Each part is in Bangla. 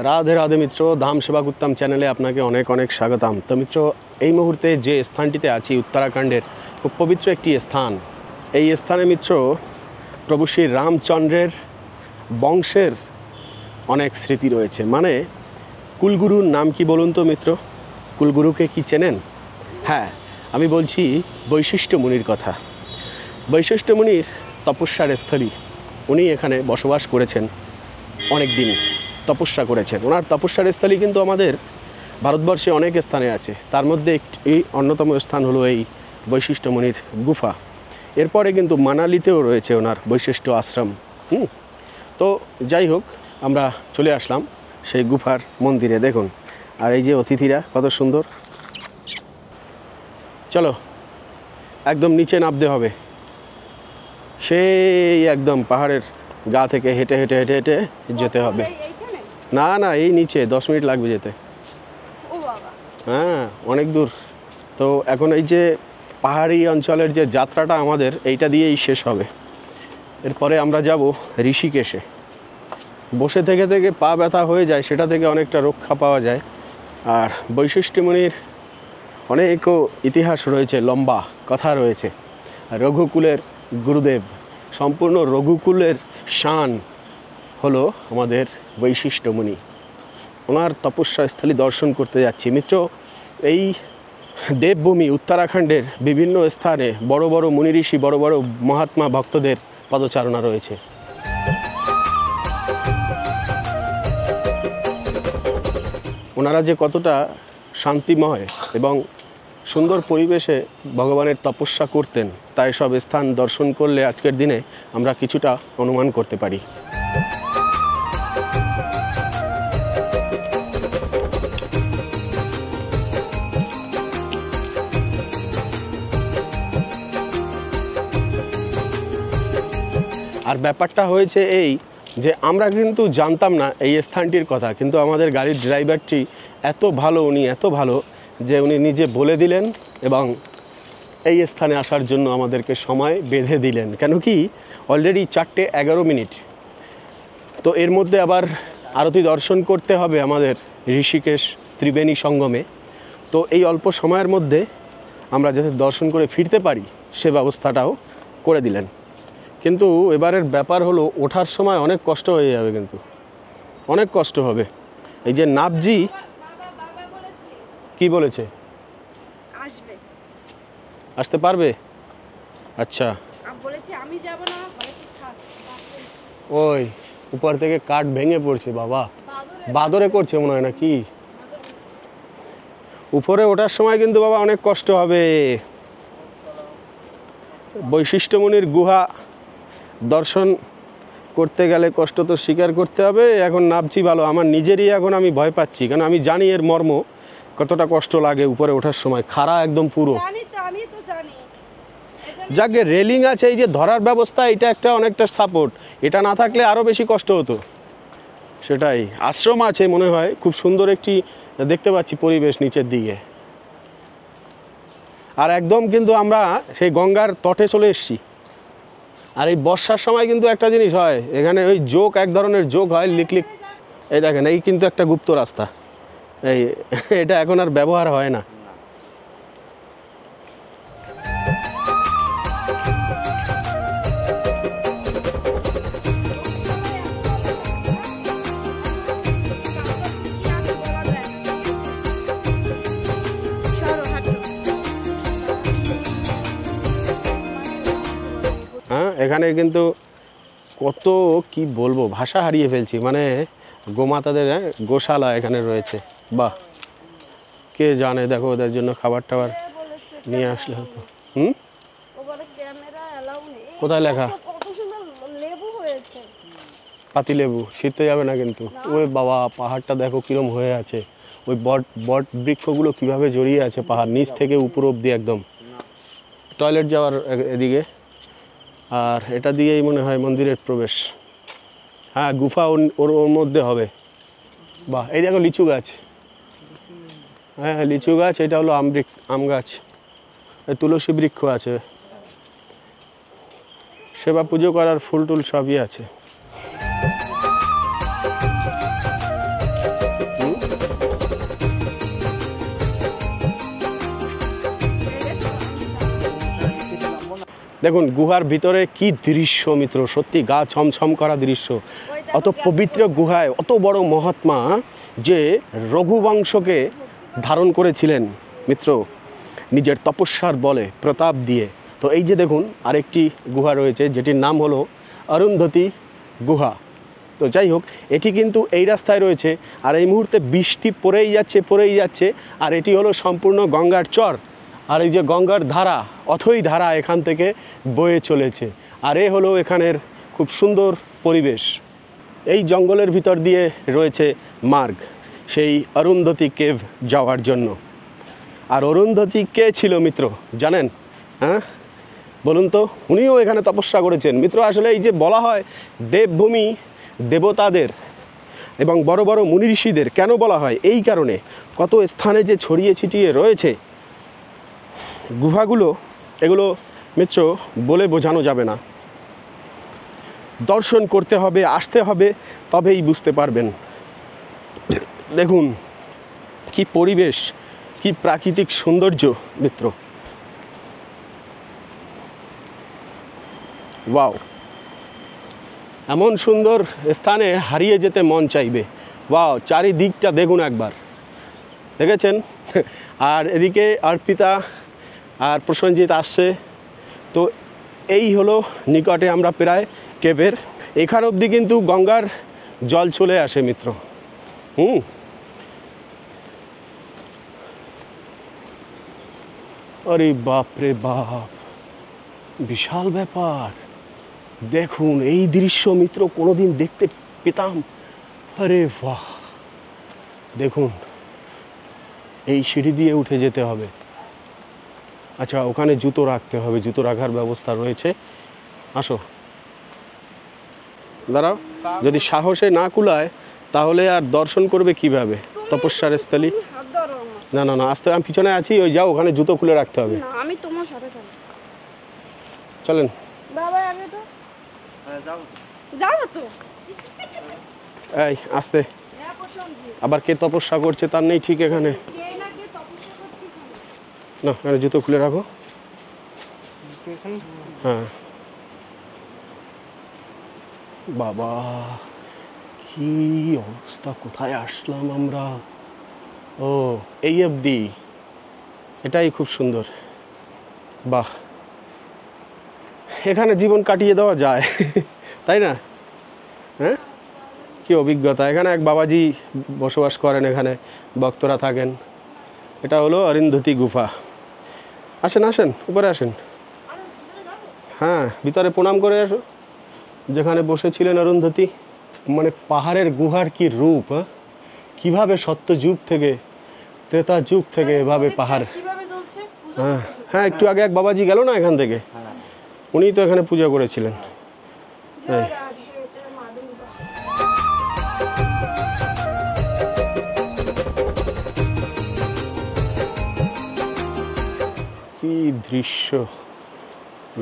রাধে রাধে মিত্র, ধাম সেবা করতাম চ্যানেলে আপনাকে অনেক অনেক স্বাগতম। তো মিত্র, এই মুহূর্তে যে স্থানটিতে আছি উত্তরাখণ্ডের খুব পবিত্র একটি স্থান। এই স্থানে মিত্র প্রভু শ্রী রামচন্দ্রের বংশের অনেক স্মৃতি রয়েছে। মানে কুলগুরুর নাম কি বলুন তো মিত্র? কুলগুরুকে কি চেনেন? হ্যাঁ, আমি বলছি বৈশিষ্ট্য মুনির কথা। বৈশিষ্ট্য মুনির তপস্যার স্থলী। উনি এখানে বসবাস করেছেন অনেক দিন, তপস্যা করেছেন। ওনার তপস্যার স্থলী কিন্তু আমাদের ভারতবর্ষে অনেক স্থানে আছে। তার মধ্যে একটি অন্যতম স্থান হলো এই বৈশিষ্ট্য মুনির গুফা। এরপরে কিন্তু মানালিতেও রয়েছে ওনার বৈশিষ্ট্য আশ্রম। তো যাই হোক, আমরা চলে আসলাম সেই গুফার মন্দিরে। দেখুন, আর এই যে অতিথিরা কত সুন্দর। চলো, একদম নিচে নামতে হবে। সেই একদম পাহাড়ের গা থেকে হেঁটে হেঁটে হেঁটে হেঁটে যেতে হবে। না না, এই নিচে 10 মিনিট লাগবে যেতে। হ্যাঁ, অনেক দূর। তো এখন এই যে পাহাড়ি অঞ্চলের যে যাত্রাটা আমাদের, এইটা দিয়েই শেষ হবে। এরপরে আমরা যাব ঋষিকেশে। বসে থেকে থেকে পা ব্যথা হয়ে যায়, সেটা থেকে অনেকটা রক্ষা পাওয়া যায়। আর বৈশিষ্ট্য মুনির অনেকও ইতিহাস রয়েছে, লম্বা কথা রয়েছে। রঘুকুলের গুরুদেব, সম্পূর্ণ রঘুকুলের শান হলো আমাদের বৈশিষ্ট্য মুনি। ওনার তপস্যা স্থলী দর্শন করতে যাচ্ছি মিত্র। এই দেবভূমি উত্তরাখণ্ডের বিভিন্ন স্থানে বড় বড় মুনি ঋষি, বড় বড় মহাত্মা ভক্তদের পদচারণা রয়েছে। ওনারা যে কতটা শান্তিময় এবং সুন্দর পরিবেশে ভগবানের তপস্যা করতেন, তাই সব স্থান দর্শন করলে আজকের দিনে আমরা কিছুটা অনুমান করতে পারি। আর ব্যাপারটা হয়েছে এই যে আমরা কিন্তু জানতাম না এই স্থানটির কথা, কিন্তু আমাদের গাড়ির ড্রাইভারটি এত ভালো, উনি এত ভালো যে উনি নিজে বলে দিলেন এবং এই স্থানে আসার জন্য আমাদেরকে সময় বেঁধে দিলেন। কেন কি, অলরেডি 4:11। তো এর মধ্যে আবার আরতি দর্শন করতে হবে আমাদের ঋষিকেশ ত্রিবেণী সঙ্গমে। তো এই অল্প সময়ের মধ্যে আমরা যাতে দর্শন করে ফিরতে পারি সে ব্যবস্থাটাও করে দিলেন। কিন্তু এবারের ব্যাপার হলো, ওঠার সময় অনেক কষ্ট হয়ে যাবে, কিন্তু অনেক কষ্ট হবে। এই যে নাবজি কি বলেছে, আসতে পারবে? আচ্ছা, ওই উপর থেকে কাঠ ভেঙে পড়ছে বাবা, বাদরে করছে মনে হয় নাকি। উপরে ওঠার সময় কিন্তু বাবা অনেক কষ্ট হবে। বৈশিষ্ট্য মুনির গুহা দর্শন করতে গেলে কষ্ট তো স্বীকার করতে হবে। এখন নামছি ভালো, আমার নিজেরই এখন আমি ভয় পাচ্ছি, কারণ আমি জানি এর মর্ম, কতটা কষ্ট লাগে উপরে ওঠার সময়। খাড়া একদম পুরো। যাকে রেলিং আছে, এই যে ধরার ব্যবস্থা, এটা একটা অনেকটা সাপোর্ট। এটা না থাকলে আরও বেশি কষ্ট হতো। সেটাই। আশ্রম আছে মনে হয়, খুব সুন্দর একটি দেখতে পাচ্ছি পরিবেশ নিচের দিকে। আর একদম কিন্তু আমরা সেই গঙ্গার তটে চলে এসেছি। আর এই বর্ষার সময় কিন্তু একটা জিনিস হয়, এখানে ওই জোক, এক ধরনের জোক হয়, লিকলিক। এই দেখেন, এই কিন্তু একটা গুপ্ত রাস্তা। এই এটা এখন আর ব্যবহার হয় না। হ্যাঁ, এখানে কিন্তু কত কি বলবো, ভাষা হারিয়ে ফেলছি। মানে গোমাতাদের গোশালা এখানে রয়েছে। বাহ, কে জানে। দেখো, ওদের জন্য খাবার টাবার নিয়ে আসলে হতো। কোথায় লেখা? পাতি লেবু ছিঁড়তে যাবে না কিন্তু। ওই বাবা, পাহাড়টা দেখো কিরম হয়ে আছে। ওই বট বৃক্ষগুলো কিভাবে জড়িয়ে আছে পাহাড় নিচ থেকে উপর অব্দি একদম। টয়লেট যাওয়ার এদিকে। আর এটা দিয়েই মনে হয় মন্দিরের প্রবেশ। হ্যাঁ, গুফা ওর মধ্যে হবে। বাহ, এই দেখো লিচু গাছ। হ্যাঁ, লিচু গাছ। এটা হলো আম গাছ। তুলসী বৃক্ষ আছে। সেবা পুজো করার ফুল টুল সবই আছে। দেখুন গুহার ভিতরে কি দৃশ্য মিত্র, সত্যি গা ছমছম করা দৃশ্য। অত পবিত্র গুহায় অত বড় মহাত্মা যে রঘুবংশকে ধারণ করেছিলেন মিত্র নিজের তপস্যার বলে, প্রতাপ দিয়ে। তো এই যে দেখুন আরেকটি গুহা রয়েছে যেটির নাম হলো অরুন্ধতী গুহা। তো যাই হোক, এটি কিন্তু এই রাস্তায় রয়েছে, আর এই মুহূর্তে বৃষ্টি পড়েই যাচ্ছে। আর এটি হলো সম্পূর্ণ গঙ্গার চর, আর এই যে গঙ্গার ধারা, অথই ধারা এখান থেকে বয়ে চলেছে। আর এ হলো এখানের খুব সুন্দর পরিবেশ। এই জঙ্গলের ভিতর দিয়ে রয়েছে মার্গ সেই অরুন্ধতী কেভ যাওয়ার জন্য। আর অরুন্ধতী কে ছিল মিত্র জানেন? হ্যাঁ বলুন তো। উনিও এখানে তপস্যা করেছেন মিত্র। আসলে এই যে বলা হয় দেবভূমি দেবতাদের এবং বড় বড় মুনি ঋষিদের, কেন বলা হয়? এই কারণে কত স্থানে যে ছড়িয়ে ছিটিয়ে রয়েছে গুহাগুলো, এগুলো মিত্র বলে বোঝানো যাবে না। দর্শন করতে হবে, আসতে হবে, তবেই বুঝতে পারবেন। দেখুন কি পরিবেশ, কি প্রাকৃতিক সৌন্দর্য মিত্র। ওয়াও, এমন সুন্দর স্থানে হারিয়ে যেতে মন চাইবে। ওয়াও, চারিদিকটা দেখুন একবার, দেখেছেন? আর এদিকে অর্পিতা আর প্রসঞ্জিৎ আসছে। তো এই হলো নিকটে আমরা প্রায় কেভের, এখান অবধি কিন্তু গঙ্গার জল চলে আসে মিত্র। আরে বাপরে বাপ, বিশাল ব্যাপার। দেখুন এই দৃশ্য মিত্র কোনোদিন দেখতে পেতাম। আরে বাহ, দেখুন এই সিঁড়ি দিয়ে উঠে যেতে হবে। আচ্ছা, ওখানে জুতো রাখতে হবে, জুতো রাখার ব্যবস্থা রয়েছে। আসো, দাঁড়াও। যদি সাহসে না কুলায় তাহলে আর দর্শন করবে কিভাবে তপস্যার স্থলী? না না না, আস্তে, আমি পিছনে আছি, ওই যাও, ওখানে জুতো খুলে রাখতে হবে। আমি তোমার সাথে চলেন বাবা, আগে তো যাও তো। এই আস্তে, আবার কে তপস্যা করছে তার নেই ঠিক এখানে। না, এখানে জুতো খুলে রাখো। হ্যাঁ বাবা, কি অবস্থা, কোথায় আসলাম আমরা? ও এই অবধি, এটাই খুব সুন্দর। বাহ, এখানে জীবন কাটিয়ে দেওয়া যায় তাই না? হ্যাঁ, কি অভিজ্ঞতা। এখানে এক বাবাজি বসবাস করেন, এখানে ভক্তরা থাকেন। এটা হলো অরুন্ধতী গুফা। আসেন আসেন, উপরে আসেন। হ্যাঁ, ভিতরে প্রণাম করে আসো। যেখানে বসেছিলেন অরুন্ধতী, মানে পাহাড়ের গুহার কি রূপ! হ্যাঁ, কীভাবে সত্যযুগ থেকে, ত্রেতা যুগ থেকে এভাবে পাহাড়। হ্যাঁ হ্যাঁ, একটু আগে এক বাবাজি গেল না এখান থেকে, উনি তো এখানে পূজা করেছিলেন। কি দৃশ্য,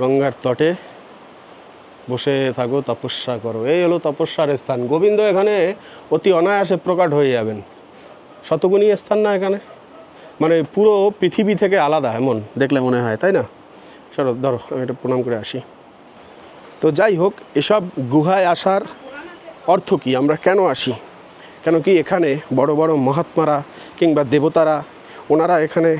গঙ্গার তটে বসে থাকো, তপস্যা করো। এই হলো তপস্যার স্থান। গোবিন্দ এখানে অতি অনায়াসে প্রকট হয়ে যাবেন। শতগুণী স্থান না এখানে, মানে পুরো পৃথিবী থেকে আলাদা এমন দেখলে মনে হয়, তাই না? চলো ধরো, আমি এটা প্রণাম করে আসি। তো যাই হোক, এসব গুহায় আসার অর্থ কি, আমরা কেন আসি? কেন কি এখানে বড় বড় মহাত্মারা কিংবা দেবতারা, ওনারা এখানে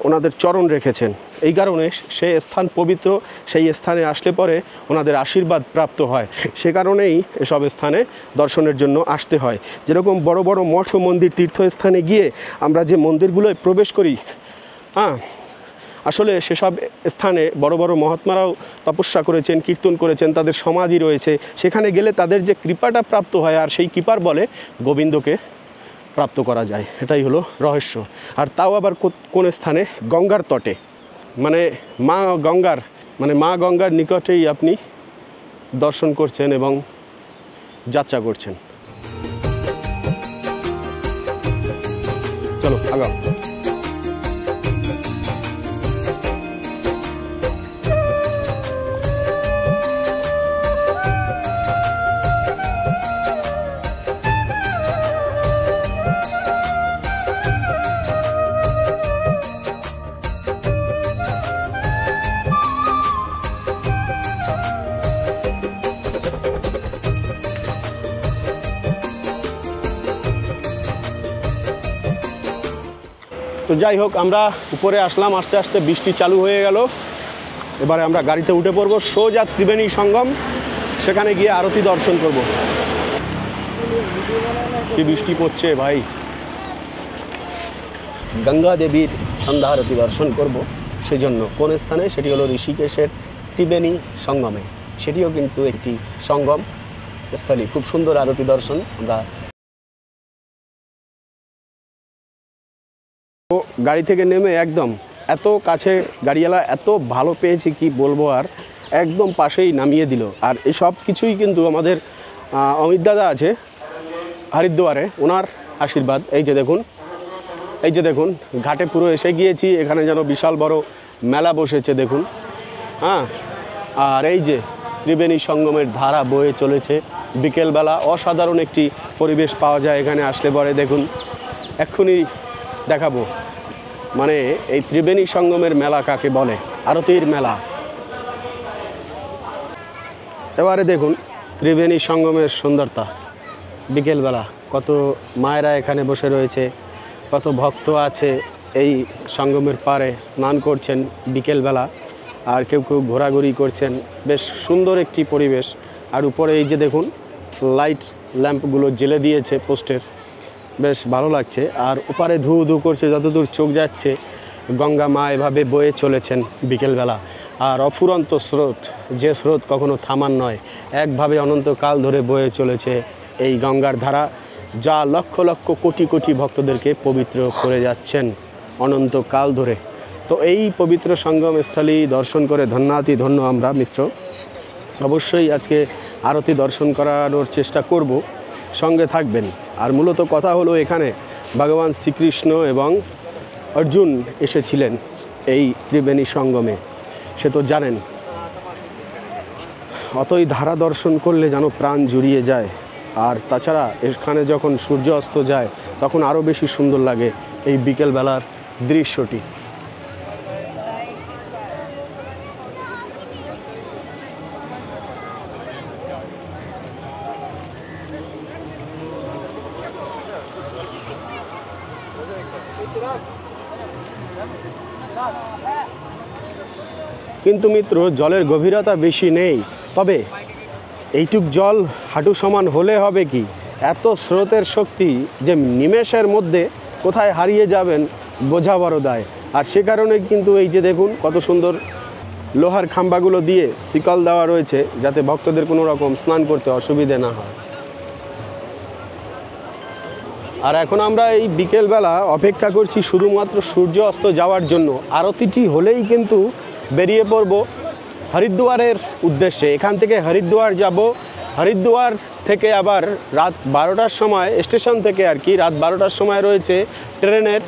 ওনাদের চরণ রেখেছেন। এই কারণে সে স্থান পবিত্র, সেই স্থানে আসলে পরে ওনাদের আশীর্বাদ প্রাপ্ত হয়। সে কারণেই এসব স্থানে দর্শনের জন্য আসতে হয়। যেরকম বড় বড় মঠ ও মন্দির, তীর্থস্থানে গিয়ে আমরা যে মন্দিরগুলোয় প্রবেশ করি, হ্যাঁ, আসলে সেসব স্থানে বড় বড় মহাত্মারাও তপস্যা করেছেন, কীর্তন করেছেন, তাদের সমাধি রয়েছে। সেখানে গেলে তাদের যে কৃপাটা প্রাপ্ত হয়, আর সেই কৃপার বলে গোবিন্দকে প্রাপ্ত করা যায়। এটাই হলো রহস্য। আর তাও আবার কোন স্থানে? গঙ্গার তটে, মানে মা গঙ্গার নিকটেই আপনি দর্শন করছেন এবং যাত্রা করছেন। চলো আগাও। তো যাই হোক, আমরা উপরে আসলাম, আস্তে আস্তে বৃষ্টি চালু হয়ে গেল। এবারে আমরা গাড়িতে উঠে পড়বো, সোজা ত্রিবেণী সঙ্গম, সেখানে গিয়ে আরতি দর্শন করব। কি বৃষ্টি পড়ছে ভাই। গঙ্গা দেবীর সন্ধ্যা আরতি দর্শন করব, সেজন্য কোন স্থানে? সেটি হলো ঋষিকেশের ত্রিবেণী সঙ্গমে। সেটিও কিন্তু একটি সঙ্গম স্থলী। খুব সুন্দর আরতি দর্শন। আমরা গাড়ি থেকে নেমে একদম এত কাছে, গাড়িওয়ালা এত ভালো পেয়েছি কি বলবো, আর একদম পাশেই নামিয়ে দিল। আর এই সব কিছুই কিন্তু আমাদের অমিত দাদা আছে হরিদ্বারে, ওনার আশীর্বাদ। এই যে দেখুন ঘাটে পুরো এসে গিয়েছি। এখানে যেন বিশাল বড় মেলা বসেছে দেখুন। হ্যাঁ, আর এই যে ত্রিবেণী সঙ্গমের ধারা বয়ে চলেছে বিকেলবেলা। অসাধারণ একটি পরিবেশ পাওয়া যায় এখানে আসলে পরে। দেখুন এক্ষুনি দেখাবো, মানে এই ত্রিবেণী সঙ্গমের মেলা কাকে বলে, আরতির মেলা। এবারে দেখুন ত্রিবেণী সঙ্গমের সুন্দরতা। বিকেলবেলা কত মায়েরা এখানে বসে রয়েছে, কত ভক্ত আছে এই সঙ্গমের পাড়ে স্নান করছেন বিকেলবেলা, আর কেউ কেউ ঘোরাঘুরি করছেন। বেশ সুন্দর একটি পরিবেশ। আর উপরে এই যে দেখুন লাইট ল্যাম্পগুলো জ্বেলে দিয়েছে পোস্টের, বেশ ভালো লাগছে। আর ওপারে ধু ধু করছে, যতদূর চোখ যাচ্ছে গঙ্গা মা এভাবে বয়ে চলেছেন বিকেলবেলা। আর অফুরন্ত স্রোত, যে স্রোত কখনো থামার নয়, একভাবে অনন্তকাল ধরে বয়ে চলেছে এই গঙ্গার ধারা, যা লক্ষ লক্ষ কোটি কোটি ভক্তদেরকে পবিত্র করে যাচ্ছেন অনন্তকাল ধরে। তো এই পবিত্র সঙ্গমস্থলী দর্শন করে ধন্য আমরা মিত্র। অবশ্যই আজকে আরতি দর্শন করানোর চেষ্টা করব, সঙ্গে থাকবেন। আর মূলত কথা হলো, এখানে ভগবান শ্রীকৃষ্ণ এবং অর্জুন এসেছিলেন এই ত্রিবেণী সঙ্গমে, সে তো জানেন। অতই ধারা দর্শন করলে যেন প্রাণ জুড়িয়ে যায়। আর তাছাড়া এখানে যখন সূর্য অস্ত যায় তখন আরও বেশি সুন্দর লাগে এই বিকেলবেলার দৃশ্যটি। কিন্তু মিত্র, জলের গভীরতা বেশি নেই, তবে এইটুক জল হাঁটু সমান হলে হবে কি, এত স্রোতের শক্তি যে নিমেষের মধ্যে কোথায় হারিয়ে যাবেন বোঝা বড় দায়। আর সে কারণে কিন্তু এই যে দেখুন কত সুন্দর লোহার খাম্বাগুলো দিয়ে শিকল দেওয়া রয়েছে, যাতে ভক্তদের কোনো রকম স্নান করতে অসুবিধে না হয়। আর এখন আমরা এই বিকেলবেলা অপেক্ষা করছি শুধুমাত্র সূর্য অস্ত যাওয়ার জন্য। আরতিটি হলেই কিন্তু বেরিয়ে পড়ব হরিদ্বারের উদ্দেশ্যে। এখান থেকে হরিদ্বার যাব, হরিদ্বার থেকে আবার রাত 12টার সময় স্টেশন থেকে আর কি, রাত 12টার সময় রয়েছে ট্রেনের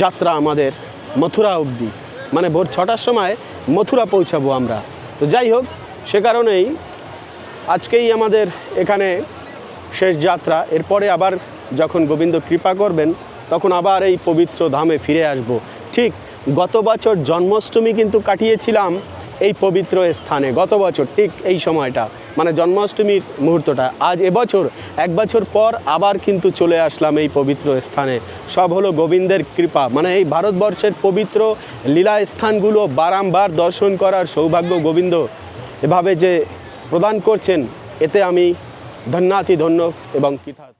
যাত্রা আমাদের মথুরা অবধি, মানে ভোর 6টার সময় মথুরা পৌঁছাবো আমরা। তো যাই হোক, সে কারণেই আজকেই আমাদের এখানে শেষ যাত্রা। এরপরে আবার যখন গোবিন্দ কৃপা করবেন তখন আবার এই পবিত্র ধামে ফিরে আসব। ঠিক গত বছর জন্মাষ্টমী কিন্তু কাটিয়েছিলাম এই পবিত্র স্থানে, গত বছর ঠিক এই সময়টা, মানে জন্মাষ্টমীর মুহূর্তটা। আজ এবছর 1 বছর পর আবার কিন্তু চলে আসলাম এই পবিত্র স্থানে। সব হলো গোবিন্দের কৃপা, মানে এই ভারতবর্ষের পবিত্র লীলা স্থানগুলো বারংবার দর্শন করার সৌভাগ্য গোবিন্দ এভাবে যে প্রদান করছেন, এতে আমি ধন্য এবং কৃতার্থ।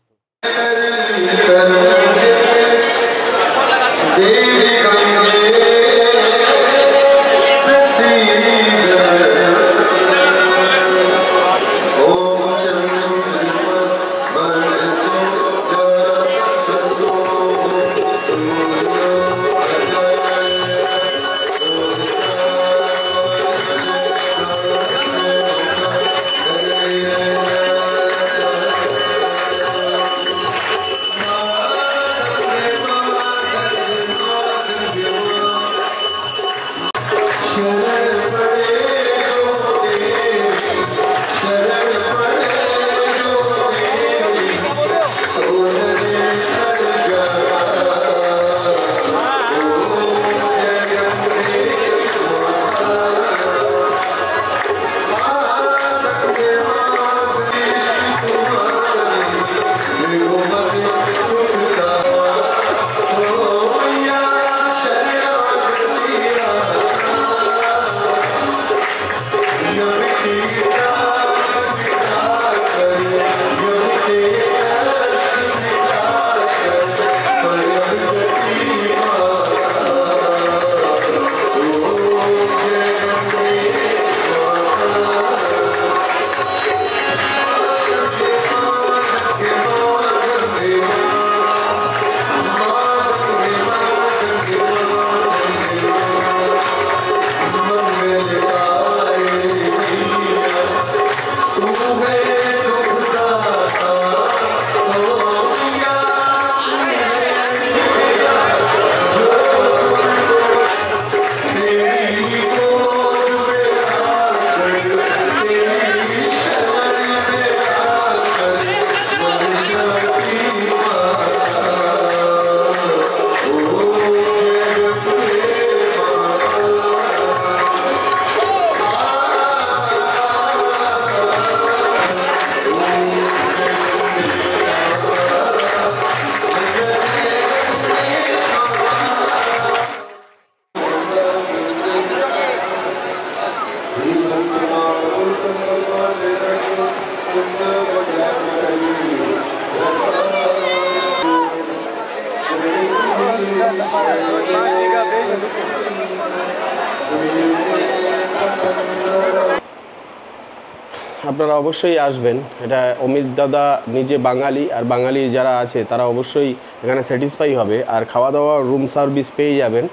আপনারা অবশ্যই আসবেন। এটা অমিত দাদা নিজে বাঙালি, আর বাঙালি যারা আছে তারা অবশ্যই এখানে স্যাটিসফাই হবে। আর খাওয়া দাওয়া রুম সার্ভিস পেয়ে যাবেন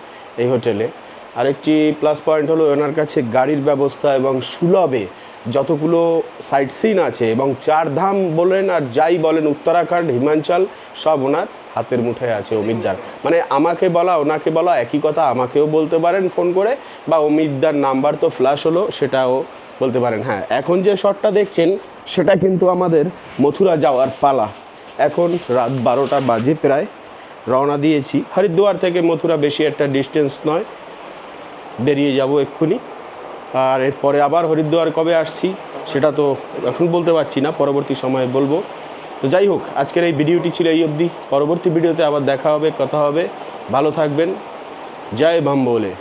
এই হোটেলে। আরেকটি প্লাস পয়েন্ট হলো ওনার কাছে গাড়ির ব্যবস্থা এবং সুলভে যতগুলো সাইট সিন আছে এবং চারধাম বলেন আর যাই বলেন উত্তরাখণ্ড হিমাচল সব ওনার হাতের মুঠোয় আছে অমিতদার। মানে আমাকে বলা ওনাকে বলা একই কথা, আমাকেও বলতে পারেন ফোন করে, বা অমিতদার নাম্বার তো ফ্ল্যাশ হলো সেটাও বলতে পারেন। হ্যাঁ, এখন যে শটটা দেখছেন সেটা কিন্তু আমাদের মথুরা যাওয়ার পালা। এখন রাত 12টা বাজে প্রায়, রওনা দিয়েছি। হরিদ্বার থেকে মথুরা বেশি একটা ডিস্টেন্স নয়, বেরিয়ে যাব এক্ষুনি। আর এরপরে আবার হরিদ্বার কবে আসছি সেটা তো এখন বলতে পারছি না, পরবর্তী সময়ে বলবো। তো যাই হোক, আজকের এই ভিডিওটি ছিল এই অবধি। পরবর্তী ভিডিওতে আবার দেখা হবে, কথা হবে। ভালো থাকবেন। জয় ভাম্বোলে।